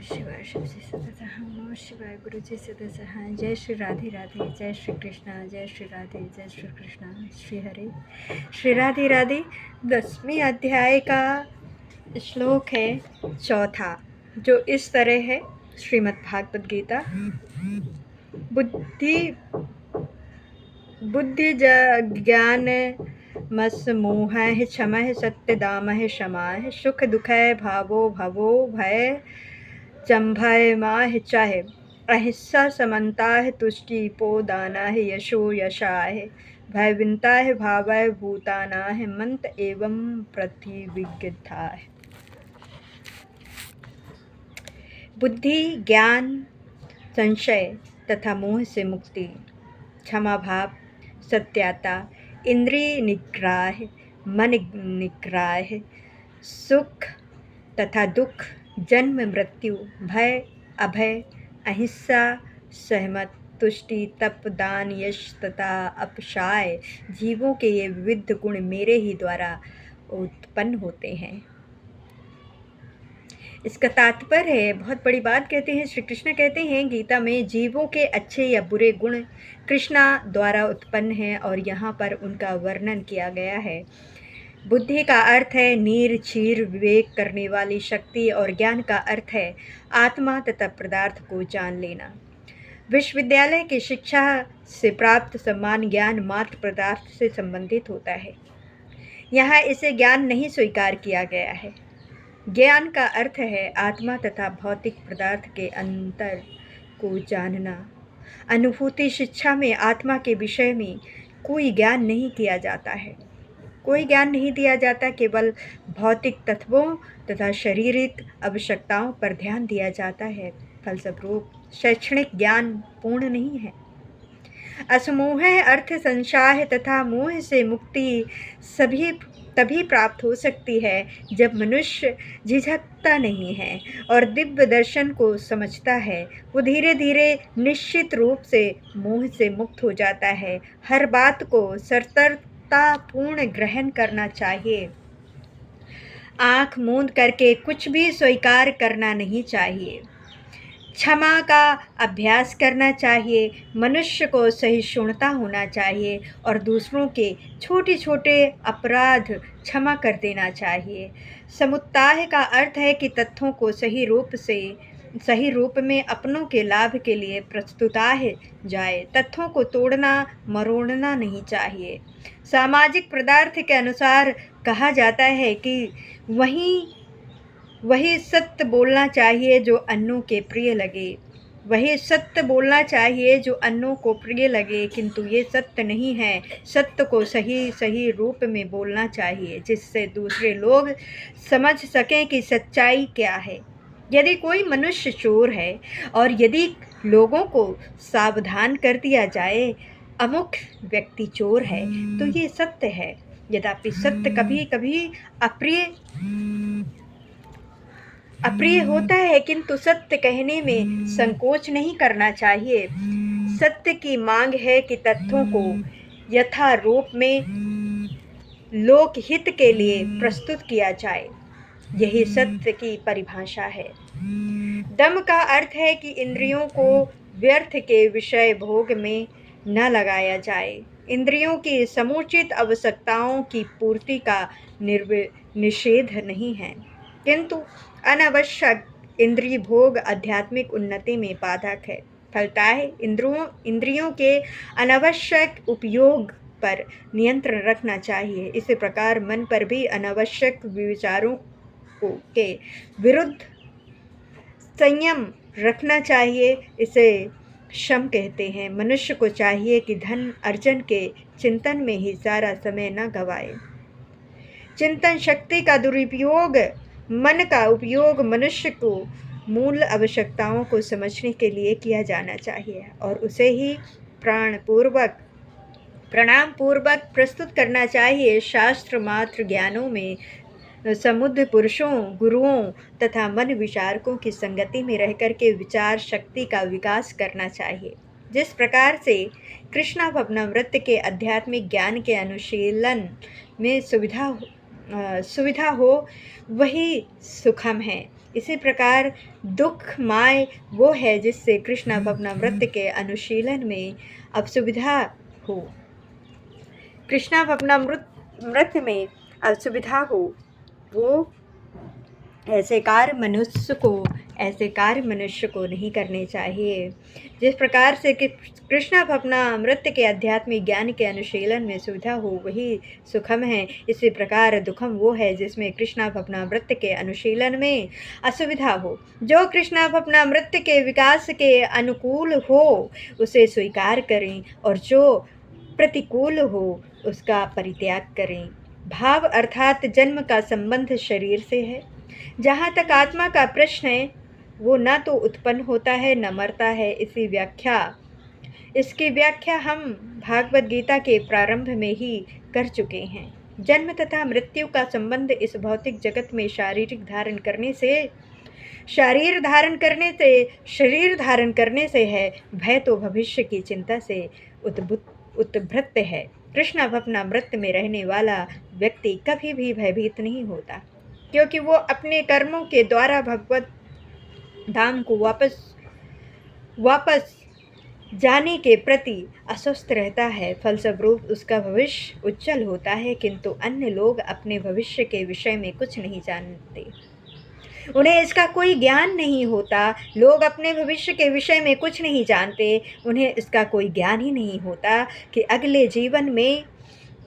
शिवाय शिव जी सदा नमः शिवाय गुरु जी सदा। जय श्री राधे राधे, जय श्री कृष्णा, जय श्री राधे, जय श्री कृष्णा, श्री हरे श्री राधे राधे। 10वें अध्याय का श्लोक है चौथा, जो इस तरह है। श्रीमद् भागवत गीता। बुद्धि ज्ञान मस मोह क्षम सत्य दाम क्षमा सुख दुख भावो भवो भय चंभय माह चाहे अहिंसा समन्ता है तुष्टि पो दाना है यशो यशा है भय विनता है भावय भूताना है मंत एवं प्रतिविज्ञता है। बुद्धि ज्ञान संशय तथा मोह से मुक्ति, क्षमा भाव, सत्यता, इंद्रिय निग्रह, मन निग्रह, सुख तथा दुख, जन्म मृत्यु, भय अभय, अहिंसा, सहमत, तुष्टि, तप, दान, यश तथा अपशाय, जीवों के ये विविध गुण मेरे ही द्वारा उत्पन्न होते हैं। इसका तात्पर्य है, बहुत बड़ी बात कहते हैं श्री कृष्ण कहते हैं गीता में, जीवों के अच्छे या बुरे गुण कृष्णा द्वारा उत्पन्न हैं और यहाँ पर उनका वर्णन किया गया है। बुद्धि का अर्थ है नीर क्षीर विवेक करने वाली शक्ति और ज्ञान का अर्थ है आत्मा तथा पदार्थ को जान लेना। विश्वविद्यालय की शिक्षा से प्राप्त सम्मान ज्ञान मात्र पदार्थ से संबंधित होता है। यहाँ इसे ज्ञान नहीं स्वीकार किया गया है। ज्ञान का अर्थ है आत्मा तथा भौतिक पदार्थ के अंतर को जानना। अनुभूति शिक्षा में आत्मा के विषय में कोई ज्ञान नहीं किया जाता है, कोई ज्ञान नहीं दिया जाता, केवल भौतिक तत्वों तथा शारीरिक आवश्यकताओं पर ध्यान दिया जाता है। फलस्वरूप शैक्षणिक ज्ञान पूर्ण नहीं है। असमोह अर्थ संशय तथा मोह से मुक्ति तभी प्राप्त हो सकती है जब मनुष्य झिझकता नहीं है और दिव्य दर्शन को समझता है। वो धीरे धीरे निश्चित रूप से मोह से मुक्त हो जाता है। हर बात को पूर्ण ग्रहण करना चाहिए। आंख मूंद करके कुछ भी स्वीकार करना नहीं चाहिए। क्षमा का अभ्यास करना चाहिए। मनुष्य को सहिष्णुता होना चाहिए और दूसरों के छोटे छोटे अपराध क्षमा कर देना चाहिए। समुत्ताह का अर्थ है कि तथ्यों को सही रूप में अपनों के लाभ के लिए प्रस्तुताह जाए। तथ्यों को तोड़ना मरोड़ना नहीं चाहिए। सामाजिक पदार्थ के अनुसार कहा जाता है कि वही सत्य बोलना चाहिए जो अन्यों के प्रिय लगे। वही सत्य बोलना चाहिए जो अन्यों को प्रिय लगे, किंतु ये सत्य नहीं है। सत्य को सही रूप में बोलना चाहिए जिससे दूसरे लोग समझ सकें कि सच्चाई क्या है। यदि कोई मनुष्य चोर है और यदि लोगों को सावधान कर दिया जाए अमुक व्यक्ति चोर है, तो ये सत्य है। यद्यपि सत्य कभी कभी अप्रिय होता है, किंतु सत्य कहने में संकोच नहीं करना चाहिए। सत्य की मांग है कि तथ्यों को यथारूप में लोकहित के लिए प्रस्तुत किया जाए। यही सत्य की परिभाषा है। दम का अर्थ है कि इंद्रियों को व्यर्थ के विषय भोग में न लगाया जाए। इंद्रियों की समुचित आवश्यकताओं की पूर्ति का निषेध नहीं है, किंतु अनावश्यक इंद्रिय भोग आध्यात्मिक उन्नति में बाधक है। फलतः इंद्रियों के अनावश्यक उपयोग पर नियंत्रण रखना चाहिए। इसी प्रकार मन पर भी अनावश्यक विचारों के विरुद्ध संयम रखना चाहिए। इसे शम कहते हैं। मनुष्य को चाहिए कि धन अर्जन के चिंतन में ही सारा समय न गवाए। चिंतन शक्ति का दुरुपयोग, मन का उपयोग मनुष्य को मूल आवश्यकताओं को समझने के लिए किया जाना चाहिए और उसे ही प्रणाम पूर्वक प्रस्तुत करना चाहिए। शास्त्र मात्र ज्ञानों में समुद्ध पुरुषों, गुरुओं तथा मन विचारकों की संगति में रहकर के विचार शक्ति का विकास करना चाहिए। जिस प्रकार से कृष्णा भवनामृत के आध्यात्मिक ज्ञान के अनुशीलन में सुविधा हो वही सुखम है। इसी प्रकार दुख माय वो है जिससे कृष्णा भवनामृत के अनुशीलन में असुविधा हो। कृष्णा भवनामृत में असुविधा हो वो ऐसे कार्य मनुष्य को नहीं करने चाहिए। जिस प्रकार से कि कृष्णा भवनामृत के आध्यात्मिक ज्ञान के अनुशीलन में सुविधा हो वही सुखम है, इसी प्रकार दुखम वो है जिसमें कृष्णा भवनामृत के अनुशीलन में असुविधा हो। जो कृष्णा भवनामृत के विकास के अनुकूल हो उसे स्वीकार करें और जो प्रतिकूल हो उसका परित्याग करें। भाव अर्थात जन्म का संबंध शरीर से है। जहाँ तक आत्मा का प्रश्न है वो न तो उत्पन्न होता है न मरता है। इसकी व्याख्या हम भागवत गीता के प्रारंभ में ही कर चुके हैं। जन्म तथा मृत्यु का संबंध इस भौतिक जगत में शरीर धारण करने से है। भय तो भविष्य की चिंता से उद्भूत है। कृष्णा भवनामृत में रहने वाला व्यक्ति कभी भी भयभीत नहीं होता, क्योंकि वो अपने कर्मों के द्वारा भगवत धाम को वापस जाने के प्रति अस्वस्थ रहता है। फलस्वरूप उसका भविष्य उज्जवल होता है, किंतु अन्य लोग अपने भविष्य के विषय में कुछ नहीं जानते। उन्हें इसका कोई ज्ञान नहीं होता। लोग अपने भविष्य के विषय में कुछ नहीं जानते, उन्हें इसका कोई ज्ञान ही नहीं होता कि अगले जीवन में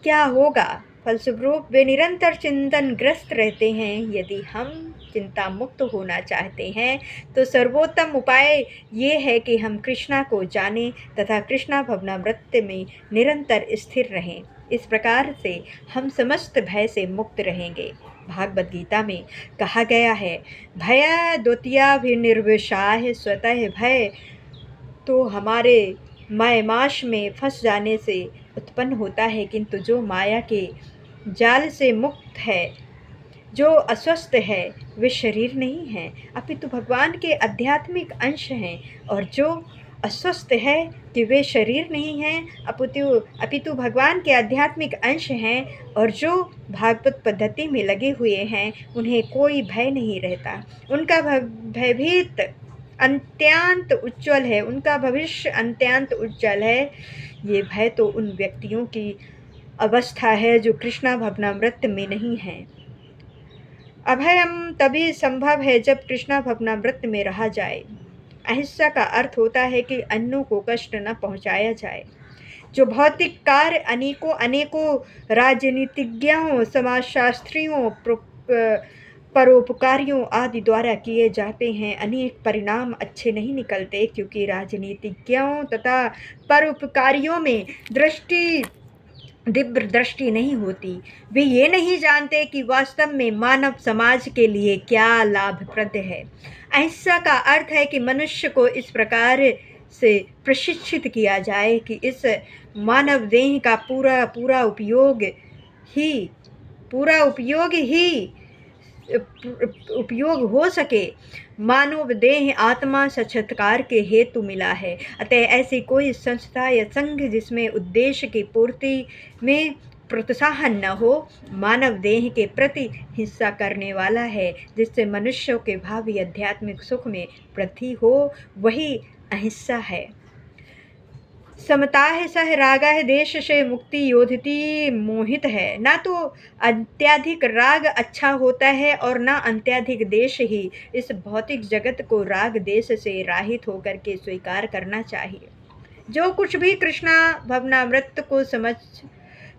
क्या होगा। फलस्वरूप वे निरंतर चिंतनग्रस्त रहते हैं। यदि हम चिंता मुक्त होना चाहते हैं तो सर्वोत्तम उपाय ये है कि हम कृष्णा को जानें तथा कृष्णा भवनामृत में निरंतर स्थिर रहें। इस प्रकार से हम समस्त भय से मुक्त रहेंगे। भागवत गीता में कहा गया है, भय द्वितीयाभिनिर्विशाः स्वतः भय तो हमारे मायमाश में फंस जाने से उत्पन्न होता है, किंतु जो माया के जाल से मुक्त है, जो अस्वस्थ है, वे शरीर नहीं हैं अपितु भगवान के आध्यात्मिक अंश हैं। और जो अस्वस्थ है कि वे शरीर नहीं हैं अपितु भगवान के आध्यात्मिक अंश हैं। और जो भागवत पद्धति में लगे हुए हैं उन्हें कोई भय नहीं रहता। उनका भयभीत अत्यंत उज्ज्वल है, उनका भविष्य अत्यंत उज्ज्वल है। ये भय तो उन व्यक्तियों की अवस्था है जो कृष्णा भवनामृत में नहीं है। अभयम तभी संभव है जब कृष्णा भवनामृत में रहा जाए। अहिंसा का अर्थ होता है कि अन्यों को कष्ट न पहुंचाया जाए। जो भौतिक कार्य अनेकों राजनीतिज्ञों, समाजशास्त्रियों, परोपकारियों आदि द्वारा किए जाते हैं, अनेक परिणाम अच्छे नहीं निकलते, क्योंकि राजनीतिज्ञों तथा परोपकारियों में दिव्य दृष्टि नहीं होती। वे ये नहीं जानते कि वास्तव में मानव समाज के लिए क्या लाभप्रद है। अहिंसा का अर्थ है कि मनुष्य को इस प्रकार से प्रशिक्षित किया जाए कि इस मानव देह का पूरा उपयोग हो सके। मानव देह आत्मा साक्षात्कार के हेतु मिला है। अतः ऐसी कोई संस्था या संघ जिसमें उद्देश्य की पूर्ति में प्रोत्साहन न हो, मानव देह के प्रति हिंसा करने वाला है, जिससे मनुष्यों के भावी आध्यात्मिक सुख में वृद्धि हो, वही अहिंसा है। समताः सह रागः देश से मुक्ति योधति मोहित है। ना तो अत्यधिक राग अच्छा होता है और ना अत्यधिक देश ही। इस भौतिक जगत को राग देश से राहित होकर के स्वीकार करना चाहिए। जो कुछ भी कृष्णा भवनामृत को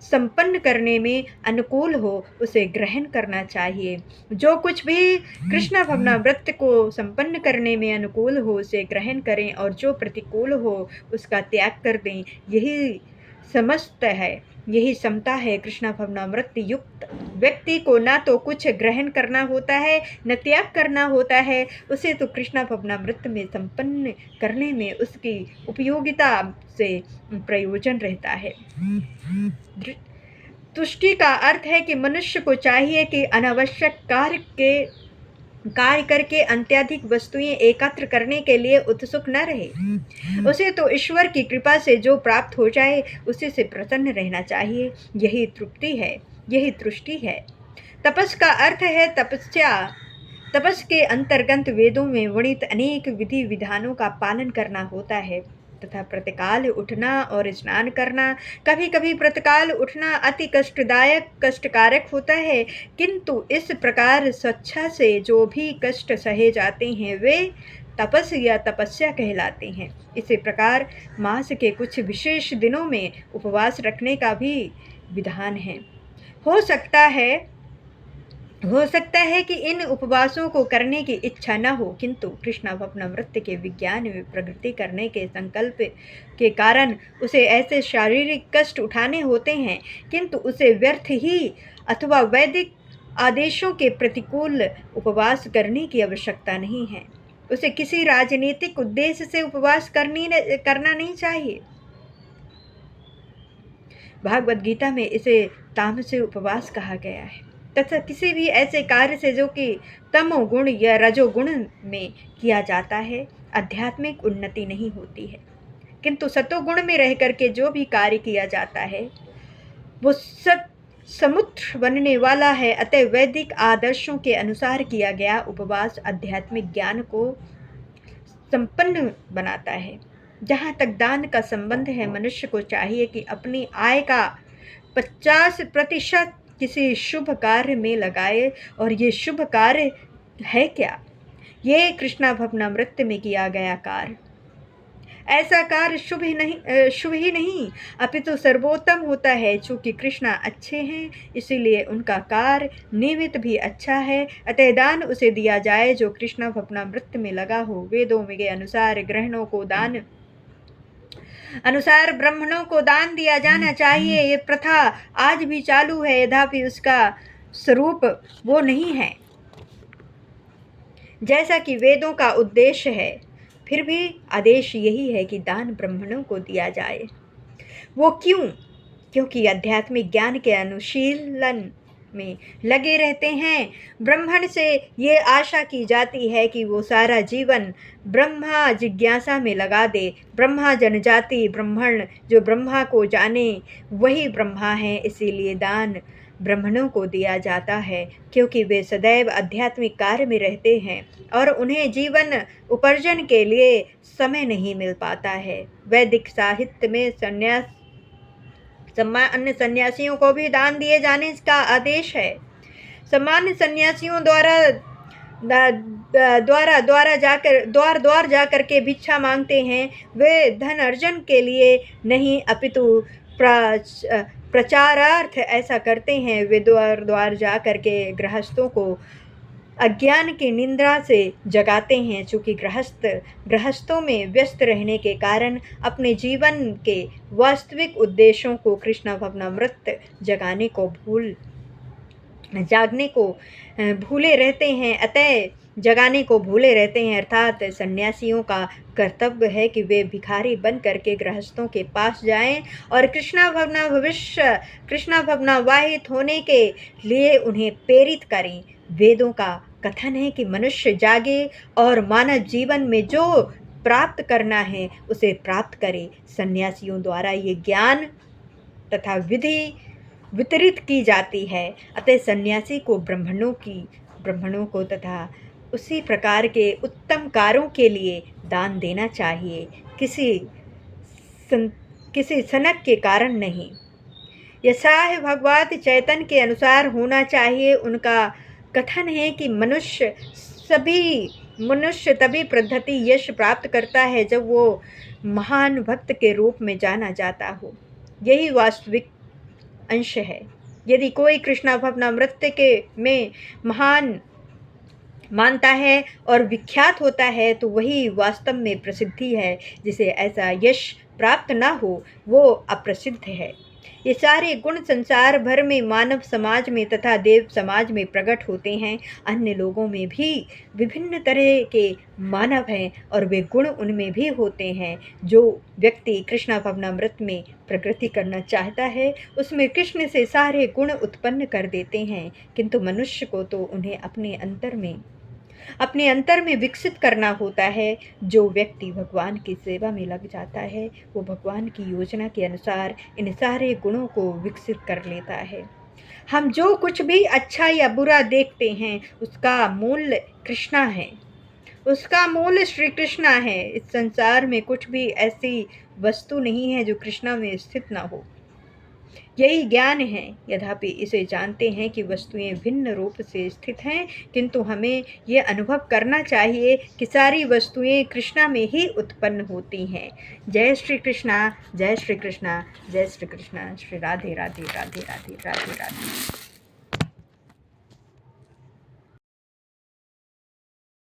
संपन्न करने में अनुकूल हो उसे ग्रहण करना चाहिए। जो कुछ भी कृष्णा भवनामृत को संपन्न करने में अनुकूल हो उसे ग्रहण करें और जो प्रतिकूल हो उसका त्याग कर दें। यही समता है। कृष्णा भवनामृत युक्त व्यक्ति को ना तो कुछ ग्रहण करना होता है न त्याग करना होता है। उसे तो कृष्णा भवनामृत में संपन्न करने में उसकी उपयोगिता से प्रयोजन रहता है। तुष्टि का अर्थ है कि मनुष्य को चाहिए कि अनावश्यक कार्य करके अत्यधिक वस्तुएं एकत्र करने के लिए उत्सुक न रहे। उसे तो ईश्वर की कृपा से जो प्राप्त हो जाए उसी से प्रसन्न रहना चाहिए। यही तुष्टि है। तपस का अर्थ है तपस्या तपस के अंतर्गत वेदों में वर्णित अनेक विधि विधानों का पालन करना होता है तथा प्रातःकाल उठना और स्नान करना। कभी कभी प्रातःकाल उठना अति कष्टकारक होता है, किंतु इस प्रकार स्वेच्छा से जो भी कष्ट सहे जाते हैं वे तपस या तपस्या कहलाते हैं। इसी प्रकार मास के कुछ विशेष दिनों में उपवास रखने का भी विधान है। हो सकता है कि इन उपवासों को करने की इच्छा न हो, किंतु कृष्णावतार के विज्ञान में प्रगति करने के संकल्प के कारण उसे ऐसे शारीरिक कष्ट उठाने होते हैं, किंतु उसे व्यर्थ ही अथवा वैदिक आदेशों के प्रतिकूल उपवास करने की आवश्यकता नहीं है। उसे किसी राजनीतिक उद्देश्य से उपवास करना नहीं चाहिए। भागवत गीता में इसे तामसिक उपवास कहा गया है तथा किसी भी ऐसे कार्य से जो कि तमोगुण या रजोगुण में किया जाता है आध्यात्मिक उन्नति नहीं होती है, किंतु सतोगुण में रह करके जो भी कार्य किया जाता है वो समुद्र बनने वाला है। अतः वैदिक आदर्शों के अनुसार किया गया उपवास आध्यात्मिक ज्ञान को संपन्न बनाता है। जहाँ तक दान का संबंध है, मनुष्य को चाहिए कि अपनी आय का 50% किसी शुभ कार्य में लगाए। और ये शुभ कार्य है क्या? ये कृष्णावतार में किया गया कार्य। ऐसा कार्य शुभ ही नहीं अपितु सर्वोत्तम होता है। चूँकि कृष्णा अच्छे हैं इसीलिए उनका कार्य निमित्त भी अच्छा है। अतः दान उसे दिया जाए जो कृष्णावतार में लगा हो। वेदों के अनुसार ब्राह्मणों को दान दिया जाना चाहिए। ये प्रथा आज भी चालू है, यद्यपि उसका स्वरूप वो नहीं है जैसा कि वेदों का उद्देश्य है, फिर भी आदेश यही है कि दान ब्राह्मणों को दिया जाए। वो क्यों? क्योंकि आध्यात्मिक ज्ञान के अनुशीलन में लगे रहते हैं। ब्राह्मण से ये आशा की जाती है कि वो सारा जीवन ब्रह्मा जिज्ञासा में लगा दे। ब्रह्मा जनजाति ब्राह्मण जो ब्रह्मा को जाने वही ब्रह्मा है। इसीलिए दान ब्राह्मणों को दिया जाता है, क्योंकि वे सदैव आध्यात्मिक कार्य में रहते हैं और उन्हें जीवन उपार्जन के लिए समय नहीं मिल पाता है। वैदिक साहित्य में अन्य सन्यासियों को भी दान दिए जाने का आदेश है। सामान्य सन्यासियों द्वार जाकर के भिक्षा मांगते हैं। वे धन अर्जन के लिए नहीं अपितु प्रचारार्थ ऐसा करते हैं। वे द्वार जा करके गृहस्थों को अज्ञान की निंदा से जगाते हैं। चूँकि गृहस्थों में व्यस्त रहने के कारण अपने जीवन के वास्तविक उद्देश्यों को कृष्णावतार जागने को भूले रहते हैं। जगाने को भूले रहते हैं। अर्थात सन्यासियों का कर्तव्य है कि वे भिखारी बन करके गृहस्थों के पास जाएं और कृष्णाभवना वाहित होने के लिए उन्हें प्रेरित करें। वेदों का कथन है कि मनुष्य जागे और मानव जीवन में जो प्राप्त करना है उसे प्राप्त करे। सन्यासियों द्वारा ये ज्ञान तथा विधि वितरित की जाती है। अतः सन्यासी को ब्राह्मणों को तथा उसी प्रकार के उत्तम कार्यों के लिए दान देना चाहिए, किसी सनक के कारण नहीं। यशाह भगवत चैतन्य के अनुसार होना चाहिए। उनका कथन है कि मनुष्य तभी पद्धति यश प्राप्त करता है जब वो महान भक्त के रूप में जाना जाता हो। यही वास्तविक अंश है। यदि कोई कृष्णावतार के में महान मानता है और विख्यात होता है तो वही वास्तव में प्रसिद्धि है। जिसे ऐसा यश प्राप्त न हो वो अप्रसिद्ध है। ये सारे गुण संसार भर में मानव समाज में तथा देव समाज में प्रकट होते हैं। अन्य लोगों में भी विभिन्न तरह के मानव हैं और वे गुण उनमें भी होते हैं। जो व्यक्ति कृष्णावतार में प्रगति करना चाहता है उसमें कृष्ण से सारे गुण उत्पन्न कर देते हैं, किंतु मनुष्य को तो उन्हें अपने अंतर में विकसित करना होता है। जो व्यक्ति भगवान की सेवा में लग जाता है वो भगवान की योजना के अनुसार इन सारे गुणों को विकसित कर लेता है। हम जो कुछ भी अच्छा या बुरा देखते हैं उसका मूल कृष्णा है, उसका मूल श्री कृष्णा है। इस संसार में कुछ भी ऐसी वस्तु नहीं है जो कृष्णा में स्थित ना हो। यही ज्ञान है। यद्यपि इसे जानते हैं कि वस्तुएं भिन्न रूप से स्थित हैं, किंतु हमें ये अनुभव करना चाहिए कि सारी वस्तुएं कृष्णा में ही उत्पन्न होती हैं। जय श्री कृष्णा, जय श्री कृष्णा, जय श्री कृष्णा। श्री राधे राधे राधे राधे राधे राधे।